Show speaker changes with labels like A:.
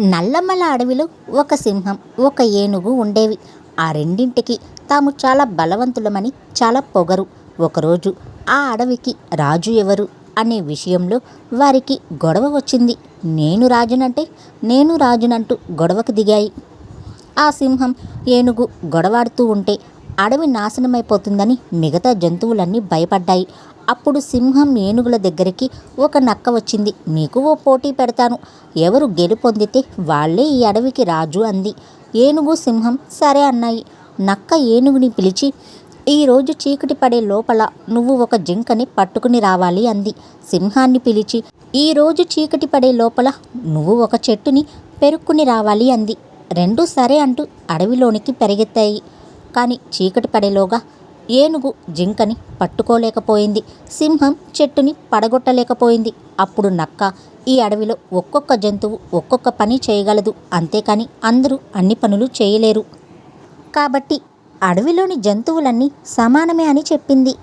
A: నల్లమల అడవిలో ఒక సింహం, ఒక ఏనుగు ఉండేవి. ఆ రెండింటికి తాము చాలా బలవంతులమని చాలా పొగరు. ఒకరోజు ఆ అడవికి రాజు ఎవరు అనే విషయంలో వారికి గొడవ వచ్చింది. నేను రాజునంటూ గొడవకు దిగాయి. ఆ సింహం, ఏనుగు గొడవాడుతూ ఉంటే అడవి నాశనమైపోతుందని మిగతా జంతువులన్నీ భయపడ్డాయి. అప్పుడు సింహం ఏనుగుల దగ్గరికి ఒక నక్క వచ్చింది. మీకు ఓ పోటీ పెడతాను, ఎవరు గెలుపొందితే వాళ్ళే ఈ అడవికి రాజు అంది. ఏనుగు, సింహం సరే అన్నాయి. నక్క ఏనుగుని పిలిచి, ఈరోజు చీకటి పడే లోపల నువ్వు ఒక జింకని పట్టుకుని రావాలి అంది. సింహాన్ని పిలిచి, ఈరోజు చీకటి పడే లోపల నువ్వు ఒక చెట్టుని పెరుక్కుని రావాలి అంది. రెండూ సరే అంటూ అడవిలోనికి పరిగెత్తాయి. కానీ చీకటి పడేలోగా ఏనుగు జింకని పట్టుకోలేకపోయింది, సింహం చెట్టుని పడగొట్టలేకపోయింది. అప్పుడు నక్క, ఈ అడవిలో ఒక్కొక్క జంతువు ఒక్కొక్క పని చేయగలదు, అంతేకాని అందరూ అన్ని పనులు చేయలేరు. కాబట్టి అడవిలోని జంతువులన్నీ సమానమే అని చెప్పింది.